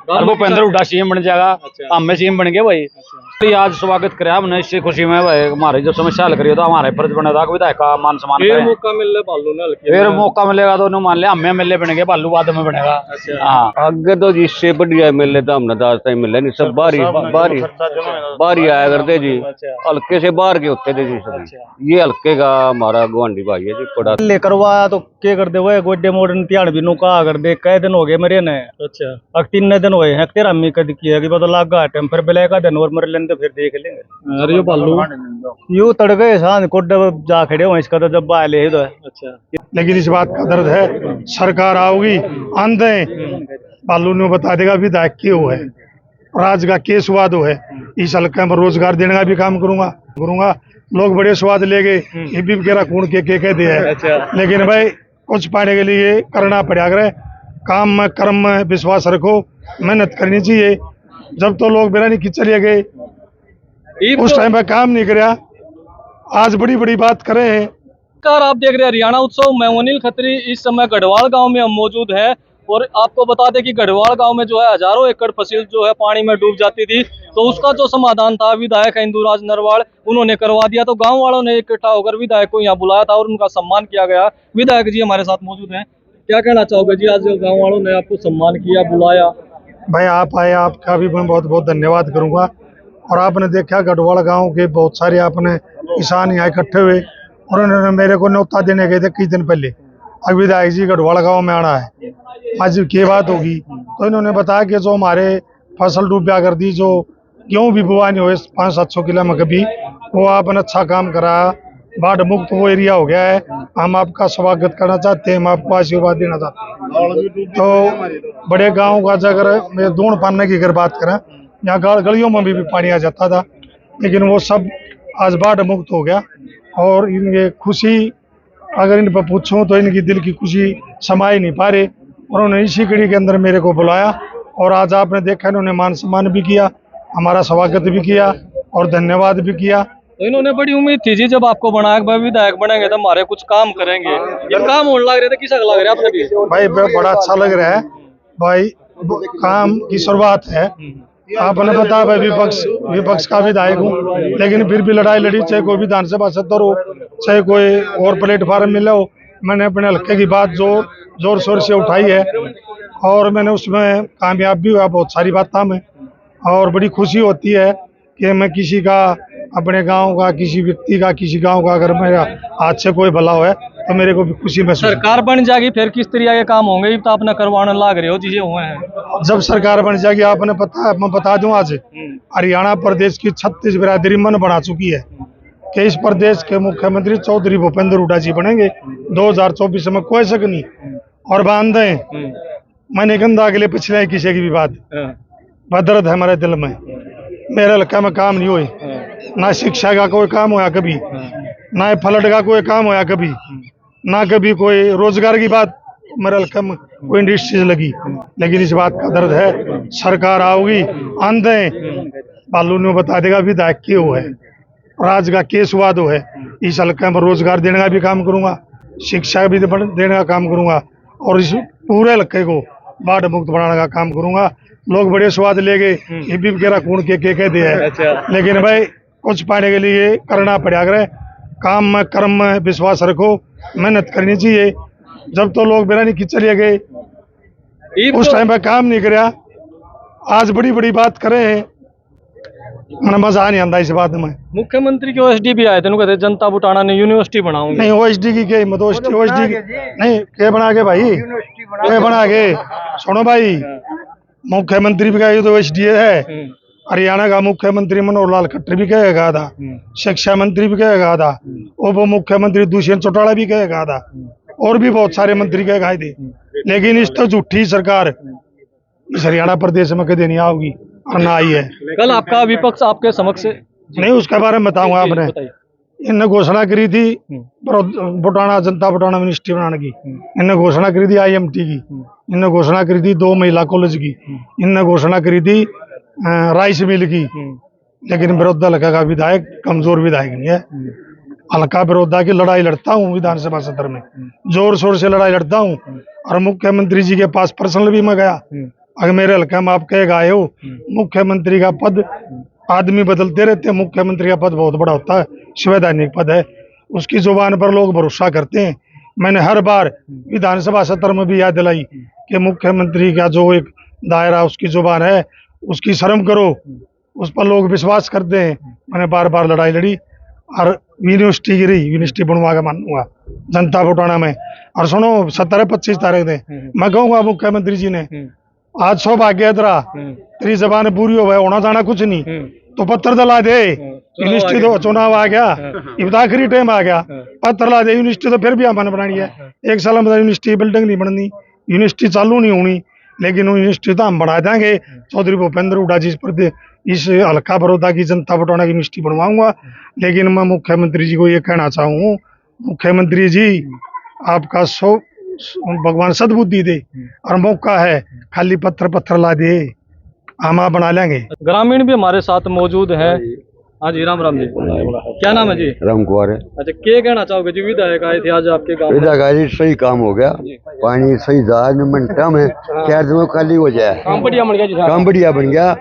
और भूपेंद्र हुड्डा सीएम बन जाएगा। अच्छा। हम सीएम बन गए भाई। तो आज स्वागत कराया हमने, इससे खुशी में भाई हमारी जो समस्या हल करी तो हमारे फर्ज बना था विधायक का मान सम्मान फिर करें। मौका मिल रहा भालू ने हल्के फिर में। मौका मिलेगा तो उन्होंने मान लिया हम एमएलए बन गए, भालू बाद में बनेगा। अच्छा। हाँ आगे तो जिससे बढ़िया मिले तो हमने तो आज तक मिले नहीं, सब बाहर ही आया करते जी। अच्छा। हल्के से बाहर के होते थे जी सभी। अच्छा। ये हल्के का हमारा गुआंढी भाई है जी पड़ा। ले करवाया तो क्या कर दे वो गोड्डे मोड़न त्याण भी नुका कर दे, कई दिन हो गए मेरे ने। अच्छा। अब 3 दिन हुए हैं, तेरा अम्मी कद की है कि पता लग गया टाइम, फिर बिले का दिन और मर लेने तो फिर देख लेंगे। अरे ये भालू। यूं तड़ गए सांझ कोड्डे जा खड़े हुए इसका तो जब आए तो। अच्छा। लेकिन इस बात का दर्द है, सरकार आओगी आंधे बालू ने बता देगा विधायक क्यों है, राज का के स्वाद है। इस हल्के में रोजगार देने का भी काम करूंगा। लोग बड़े स्वाद ले गए, ये भी कह रहा कूण के कह दिया है। अच्छा। लेकिन भाई कुछ पाने के लिए करना पड़ा करे, काम में कर्म में विश्वास रखो, मेहनत करनी चाहिए। जब तो लोग बेरानी की चले गए उस टाइम पे काम नहीं कराया, आज बड़ी बड़ी बात करे हैं। नमस्कार, आप देख रहे हैं हरियाणा उत्सव। मैं अनिल खत्री। इस समय गढ़वाल गांव में हम मौजूद हैं और आपको बता दें कि गढ़वाल गांव में जो है हजारों एकड़ फसल जो है पानी में डूब जाती थी, तो उसका जो समाधान था विधायक इंदुराज नरवाल उन्होंने करवा दिया। तो गांव वालों ने इकट्ठा होकर विधायक को यहाँ बुलाया था और उनका सम्मान किया गया। विधायक जी हमारे साथ मौजूद हैं, क्या कहना चाहोगे जी? आज गाँव वालों ने आपको सम्मान किया, बुलाया। भाई आप आए, आपका भी मैं बहुत बहुत धन्यवाद करूंगा। और आपने देखा गढ़वाल गांव के बहुत सारे आपने किसान यहाँ इकट्ठे हुए और उन्होंने मेरे को न्योता देने गए थे कुछ दिन पहले। अब विधायक जी गढ़वाल गांव में आना है, आज की बात होगी तो इन्होंने बताया कि जो हमारे फसल डूबा कर दी, जो गेहूँ भी बुआ नहीं हुए 500-700 किलो में कभी, वो आपने अच्छा काम करा, बाढ़ मुक्त वो एरिया हो गया है। हम आपका स्वागत करना चाहते हैं, हम आपको आशीर्वाद देना चाहते हैं। तो बड़े गाँव का अगर मैं दूण पाने की अगर बात करें, यहाँ गलियों में भी पानी आ जाता था, लेकिन वो सब आज बाढ़ मुक्त हो गया। और इनके खुशी अगर इन पर पूछूं तो इनकी दिल की खुशी समा ही नहीं पा रहे। और उन्होंने इसी कड़ी के अंदर मेरे को बुलाया और आज आपने देखा इन्होंने मान सम्मान भी किया, हमारा स्वागत भी किया और धन्यवाद भी किया। तो इन्होंने बड़ी उम्मीद थी जी, जब आपको बनाया भाई विधायक बनेंगे तो हमारे कुछ काम करेंगे। ये काम होने लग रहे थे, किसा लग रहा है आपने भी? भाई बड़ा अच्छा लग रहा है भाई, काम की शुरुआत है। आपने बताया भाई विपक्ष का विधायक हूँ, लेकिन फिर भी लड़ाई लड़ी, चाहे कोई विधानसभा सत्र हो, चाहे कोई और प्लेटफार्म मिले हो, मैंने अपने हल्के की बात जोर शोर से उठाई है और मैंने उसमें कामयाब भी हुआ बहुत सारी बातों में। और बड़ी खुशी होती है कि मैं किसी का, अपने गांव का, किसी व्यक्ति का, किसी गांव का अगर मेरा हाथ से कोई भला हो तो मेरे को भी खुशी महसूस। सरकार बन जाएगी फिर किस तरह के काम होंगे, तो आपने करवाने लाग रहे हो चीजें हुए हैं। जब सरकार बन जाएगी, आपने पता है, मैं बता दूं, आज हरियाणा प्रदेश की 36 बिरादरी मन बना चुकी है कि इस प्रदेश के मुख्यमंत्री चौधरी भूपेंद्र हुड्डा जी बनेंगे 2024 में, कोई शक नहीं। और बांधे मैंने गंदा के लिए पिछले किसी की भी बात दर्द है हमारे दिल में। मेरे हल्का में काम नहीं हुए, ना शिक्षा का कोई काम होया कभी, ना फ्लड का कोई काम होया कभी, ना कभी कोई रोजगार की बात मेरे हल्का में कोई इंडस्ट्रीज लगी। लेकिन इस बात का दर्द है, सरकार आओगी आंधे बालू ने बता देगा विधायक क्यों है, राज का के स्वाद है। इस हल्के में रोजगार देने का भी काम करूंगा, शिक्षा भी देने का काम करूंगा और इस पूरे हल्के को बाढ़ मुक्त बनाने का काम करूंगा। लोग बड़े स्वाद ले गए, ये भी कह रहा कूण के कह दिया है। अच्छा। लेकिन भाई कुछ पाने के लिए करना पड़ा करे, काम में कर्म में विश्वास रखो, मेहनत करनी चाहिए। जब तो लोग बेरानी की चले गए उस टाइम पे काम नहीं कराया, आज बड़ी बड़ी बात करे हैं, मैंने मजा नहीं आता इस बात में। मुख्यमंत्री के ओएसडी भी आए थे, कहते जनता बुटाना ने यूनिवर्सिटी बनाऊंगी। नहीं ओएसडी की क्या हिम्मत, ओएसडी नहीं के बना के भाई, के बना के सुनो भाई, मुख्यमंत्री भी कहा तो ओएसडी है। हरियाणा का मुख्यमंत्री मनोहर लाल खट्टर भी कहेगा था, शिक्षा मंत्री भी कहेगा था, उप मुख्यमंत्री दुष्यंत चौटाला भी कहेगा था, और भी बहुत सारे मंत्री कहे थे। लेकिन इस तो झूठी सरकार इस हरियाणा प्रदेश में कभी नहीं आओगी और ना आई है। कल आपका विपक्ष आपके समक्ष नहीं, उसके बारे में बताऊंगा। आपने इनने घोषणा करी थी बुटाना, जनता बुटाना यूनिवर्सिटी बनाने की, इनने घोषणा करी थी IMT की, इनने घोषणा करी थी 2 महिला कॉलेज की, इनने घोषणा करी थी राइस मिल की। लेकिन विरोधा हल्का का विधायक कमजोर विधायक नहीं है, हल्का विरोधा की लड़ाई लड़ता हूँ विधानसभा सत्र में, जोर शोर से लड़ाई लड़ता हूँ। और मुख्यमंत्री जी के पास पर्सनल भी मैं गया, अगर मेरे हल्के में आप कहेगा आए हो, मुख्यमंत्री का पद आदमी बदलते रहते हैं, मुख्यमंत्री का पद बहुत बड़ा होता है, संवैधानिक पद है, उसकी जुबान पर लोग भरोसा करते हैं। मैंने हर बार विधानसभा सत्र में भी याद दिलाई कि मुख्यमंत्री का जो एक दायरा उसकी जुबान है, उसकी शर्म करो, उस पर लोग विश्वास करते हैं। मैंने बार बार लड़ाई लड़ी और यूनिवर्सिटी गिरी, यूनिवर्सिटी बनवा के मानूंगा जनता घोटाना में। और सुनो 17-25 तारीख थे, मैं कहूँगा मुख्यमंत्री जी ने आज सौभाग्य तेरा, तेरी जबान पूरी हो गए, होना जाना कुछ नहीं, तो पत्थर दला दे, यूनिवर्सिटी तो चुनाव आ गया, अब आखिरी टाइम आ गया, पत्थर ला दे, यूनिवर्सिटी तो फिर भी हमने बनानी है। 1 साल में यूनिवर्सिटी बिल्डिंग नहीं बननी, यूनिवर्सिटी चालू नहीं होनी, लेकिन यूनिवर्सिटी तो हम बढ़ा देंगे। चौधरी भूपेंद्र हुड्डा जी पर इस हल्का बड़ौदा की जनता बटौना की यूनिवर्सिटी बनवाऊंगा। लेकिन मैं मुख्यमंत्री जी को ये कहना चाहूँ, मुख्यमंत्री जी आपका भगवान सद्बुद्धि दे, और मौका है, खाली पत्थर ला दे, हम आप बना लेंगे। ग्रामीण भी हमारे साथ मौजूद है। हाँ जी, राम राम जी, क्या नाम है जी? राम कुमार है। अच्छा, क्या कहना चाहोगे जी? विधायक आए थे आज आपके गाँव में। विधायक सही काम हो गया, पानी सही जहाज में मिनटा में 4 दिन में खाली हो जाए, काम बढ़िया बन गया जी, काम बढ़िया बन गया।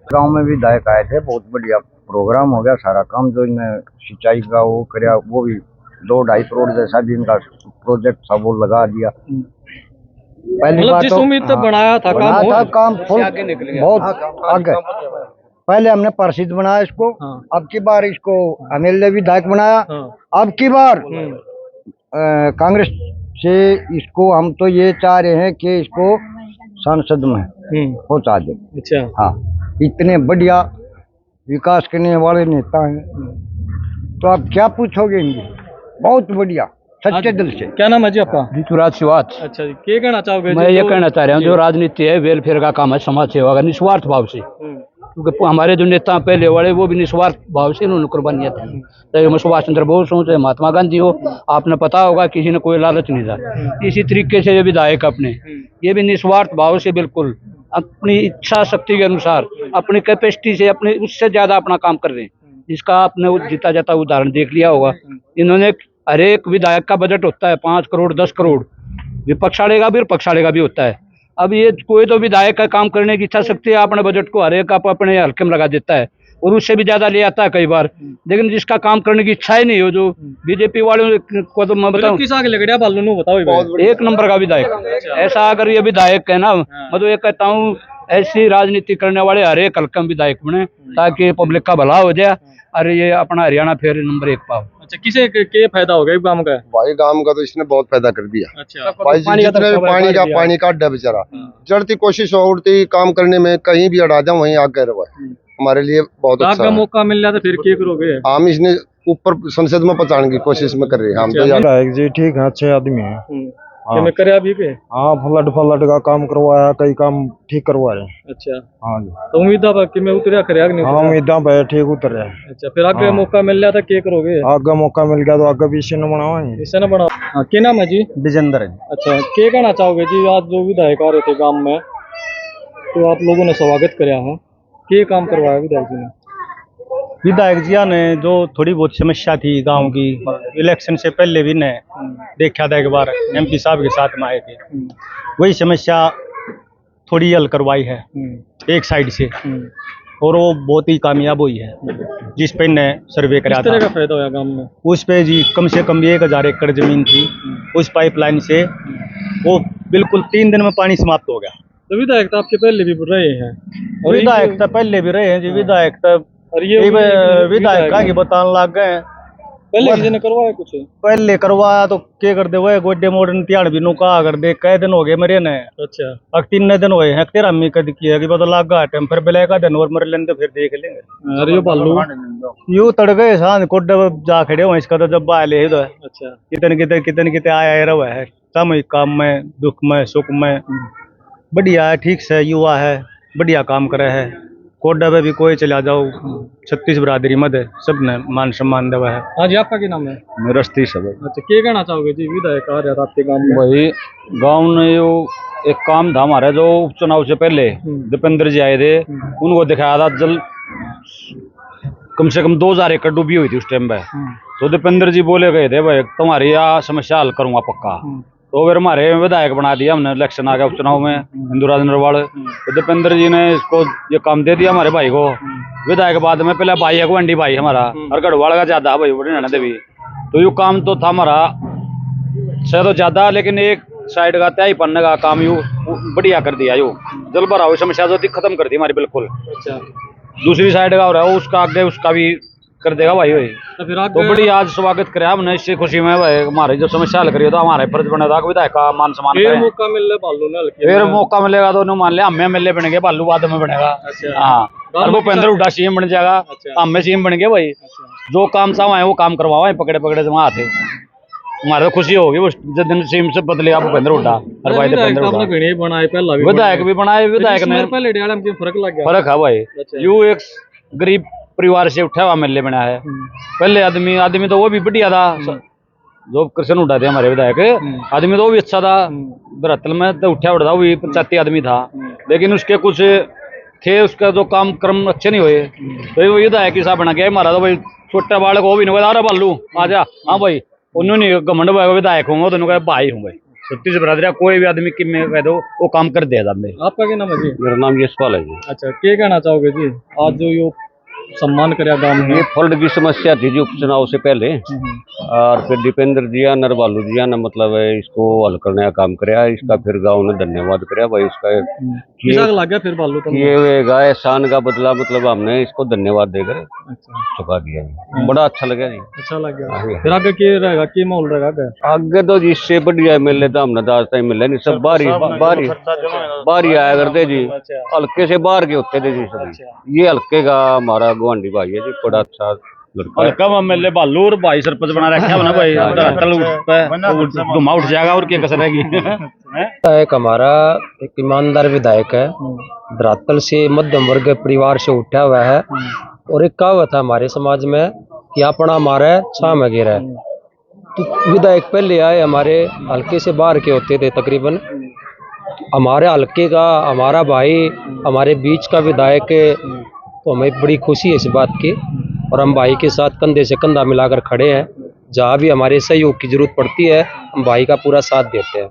गांव में विधायक आए थे, बहुत बढ़िया प्रोग्राम हो गया। सारा काम जो इन्हें सिंचाई का वो कराया, वो भी 2-2.5 करोड़ जैसा भी इनका प्रोजेक्ट था वो लगा दिया। पहली मतलब बात जिस तो उम्मीद तक बनाया था काम फुल बहुत आगे। पहले हमने पार्षद बनाया इसको, अब की बार इसको एमएलए विधायक बनाया, अब की बार कांग्रेस से इसको हम तो ये चाह रहे हैं कि इसको संसद में पहुंचा दे। अच्छा, हाँ, इतने बढ़िया विकास करने वाले नेता हैं, तो आप क्या पूछोगे इनसे? बहुत बढ़िया, सच्चे दिल से। क्या नाम है जी आपका? ऋतुराज शिवाच। अच्छा जी, क्या कहना चाहोगे? मैं ये कहना चाह रहा हूँ, जो राजनीति है वेलफेयर का काम है, समाज सेवा का, निस्वार्थ भाव से। क्योंकि हमारे जो नेता पहले वाले वो भी निस्वार्थ भाव से उन्होंने कुर्बानियां दी, चाहे सुभाष चंद्र बोस हो, चाहे महात्मा गांधी हो। आपने पता होगा किसी ने कोई लालच नहीं था। इसी तरीके से ये विधायक अपने ये भी निस्वार्थ भाव से बिल्कुल अपनी इच्छा शक्ति के अनुसार, अपनी कैपेसिटी से, अपने उससे ज्यादा अपना काम कर रहे हैं, जिसका आपने जीता जाता उदाहरण देख लिया होगा। इन्होंने हर एक विधायक का बजट होता है 5 करोड़ 10 करोड़, विपक्ष वाले का भी और पक्ष वाले का भी होता है। अब ये कोई तो विधायक का काम करने की इच्छा शक्ति है, अपने बजट को हर एक आप अपने हल्के में लगा देता है और उससे भी ज्यादा ले आता है कई बार। लेकिन जिसका काम करने की इच्छा ही नहीं हो, जो बीजेपी वालों को तो मैं बताऊं किस आगे लगड़िया बालू बताओ, 1 नंबर का विधायक। ऐसा अगर ये विधायक है ना, मैं तो ये कहता हूँ ऐसी राजनीति करने वाले हर एक हल्का में विधायक बने, ताकि पब्लिक का भला हो जाए और ये अपना हरियाणा फिर नंबर 1 पाओ। अच्छा, किसे क्या फायदा होगा इस काम का? भाई गांव का तो इसने बहुत फायदा कर दिया। अच्छा, भाई जितने भी पानी का अड्डा बेचारा, जड़ती कोशिश हो उड़ती काम करने में, कहीं भी अड़ा जाऊं वहीं आगे रहो, हमारे लिए बहुत अच्छा है। मौका मिल जाता फिर क्या करोगे? हम इसने ऊपर संसद में पहुंचाने की कोशिश में कर रहे हैं हम तो यार। जी ठीक है, अच्छे आदमी है। मैं करे अभी के? हाँ, फ्लड का काम करवाया, कई काम ठीक करवाए। अच्छा, हाँ जी, तो उम्मीद कि मैं उतरिया करे आगे नहीं? हाँ, उम्मीदा पे ठीक उतर रहे। अच्छा, फिर आगे मौका मिल जाता क्या करोगे? आगे मौका मिल गया तो आगे भी इसे न बनाओ, इसे न बनाओ। हाँ, क्या नाम है जी? विजेंद्र है। अच्छा, क्या कहना चाहोगे जी? आज जो विधायक आ रहे थे गांव में, तो आप लोगों ने स्वागत कराया है, क्या काम करवाया विधायक जी ने? विधायक जी ने जो थोड़ी बहुत समस्या थी गांव की, इलेक्शन से पहले भी ने देखा था, एक बार एमपी साहब के साथ में आए थे, वही समस्या थोड़ी हल करवाई है एक साइड से, और वो बहुत ही कामयाब हुई है। जिस पे ने सर्वे कराया था, किस तरह का फायदा हुआ गांव में? उस पे जी कम से कम 1000 एकड़ जमीन थी, उस पाइपलाइन से वो बिल्कुल 3 दिन में पानी समाप्त हो गया। तो विधायक तो आपके पहले भी रहे हैं, और विधायक तो पहले भी रहे हैं जी, विधायक तो और ये विधायक का बताने लग गए। पहले किसी ने करवाया कुछ? पहले करवाया तो क्या कर दे, वो गोडे मोड़न त्याड़ भी नुका कर दे, कई दिन हो गए मेरे ने। अच्छा, अब 3 दिन हुए हैं, तेरा अम्मी कद की है कि पता लग गया टाइम, फिर बिलेगा दिन और मर लेंगे, फिर देख लेंगे। अरे ये बालू यू तड़ गए सांझ कोडे जा खड़े हुए, इसका तो जब आए ले। अच्छा, कितने आया रहा है, सामूहिक काम में, दुख में, सुख में बढ़िया है, ठीक से युवा है, बढ़िया काम करे है। कोडा पे भी कोई चला जाओ, 36 बरादरी मद है, सबने मान सम्मान देवा है। हाँ जी, आपका क्या नाम है? मेरा सतीश है। अच्छा, क्या कहना चाहोगे जी? विधायक आ रहा था आपके गांव में। भाई गांव ने जो एक काम था हमारा, जो उपचुनाव से पहले दीपेंद्र जी आए थे, उनको दिखाया था जल कम से कम 2000 एकड़ डूबी हुई थी उस टाइम पे। तो दीपेंद्र जी बोले गए थे भाई तुम्हारी यह समस्या हल करूंगा पक्का। तो फिर हमारे विधायक बना दिया हमने, इलेक्शन आ गया उपचुनाव में हिंदुराज नरवाल, तो दीपेंद्र जी ने इसको ये काम दे दिया हमारे भाई को। विधायक बाद में पहले भाई है गुंडी भाई हमारा, और गढ़वाल का ज्यादा भाई बड़ी नैना देवी, तो ये काम तो था हमारा शायद तो ज्यादा, लेकिन एक साइड का त्याई पन्ने का काम यू बढ़िया कर दिया, यू जल भराव समस्या जो थी खत्म कर दी हमारी बिल्कुल। दूसरी साइड का हो रहा है उसका आगे उसका भी कर देगा भाई भाई। तो फिर तो बड़ी आज स्वागत करे हमने, इससे खुशी में भाई हमारी जो समस्या हल करी तो हमारे फर्ज बना था विधायक का मान सम्मान फिर करें। मौका मिल रहा बालू ने हल्के फिर में। मौका मिलेगा तो मान लिया हम एमएलए बन गए, बालू बाद में बनेगा। अच्छा। हाँ, और भूपेंद्र हुड्डा सीएम बन जाएगा, अच्छा। हम में सीएम बन गए भाई। जो काम चाहो है वो काम करवाओ, पकड़े पकड़े से वहाँ आते हमारे तो खुशी होगी उस जिस दिन सीएम से बदलेगा भूपेंद्र हुड्डा और भाई दीपेंद्र आपने हुड्डा। भिड़े बनाए पहला भी विधायक भी बनाए, विधायक ने पहले डेढ़ में फर्क लग गया। फर्क है भाई। यू एक गरीब परिवार से उठा हुआ एमएलए बना है। पहले आदमी तो वो भी बढ़िया था, जो कृष्ण हुड्डा थे हमारे विधायक, आदमी तो वो भी अच्छा था, बरतल में तो उठा उठा वो भी पंचायती आदमी था, लेकिन उसके कुछ थे उसका जो काम क्रम अच्छे नहीं हुए, तो वो विधायक हिसाब बना गया हमारा। तो भाई छोटा बालक वो भी नहीं अरे बालू आ जा, हाँ भाई उन्होंने घमंड विधायक होंगे तो कहा भाई हूँ भाई, छत्तीस बरादरी कोई भी आदमी की मैं कह दो वो काम कर दिया जाते। आपका क्या नाम है जी? मेरा नाम यशपाल है जी। अच्छा, क्या कहना चाहोगे जी आज जो यो सम्मान कराया गांव में? ये फ्लड की समस्या थी जी उपचुनाव से पहले, और फिर दीपेंद्र जी नर बालू जी ने मतलब इसको हल करने का काम कराया, इसका फिर गाँव ने धन्यवाद कराया भाई इसका। किसा लग गया फिर बालू तो? ये गाय एहसान का बदला मतलब हमने इसको धन्यवाद देकर अच्छा चुका दिया, बड़ा अच्छा लगा जी। अच्छा लग गया। फिर आगे क्या रहेगा, क्या माहौल रहेगा आगे? आगे तो जिससे बढ़िया एमएलए तो हमने तो आज तक मिले नहीं, सब बाहर ही आया करते जी, हल्के से बाहर के होते थे जी सभी। ये हल्के का हमारा गुआंढी भाई है जी, बड़ा अच्छा लड़का है। कब एमएलए बालू और भाई सरपंच बना रखा है ना भाई, घुमा उठ जाएगा और क्या कसर रहेगी। एक हमारा एक ईमानदार विधायक है, धरातल से मध्यम वर्ग परिवार से उठा हुआ है, और एक कहावत है हमारे समाज में कि अपना हमारा छा में गिरा है। तो विधायक पहले आए हमारे हल्के से बाहर के होते थे तकरीबन, हमारे हल्के का हमारा भाई हमारे बीच का विधायक है, तो हमें बड़ी खुशी है इस बात की, और हम भाई के साथ कंधे से कंधा मिलाकर खड़े हैं। जहाँ भी हमारे सहयोग की जरूरत पड़ती है हम भाई का पूरा साथ देते हैं।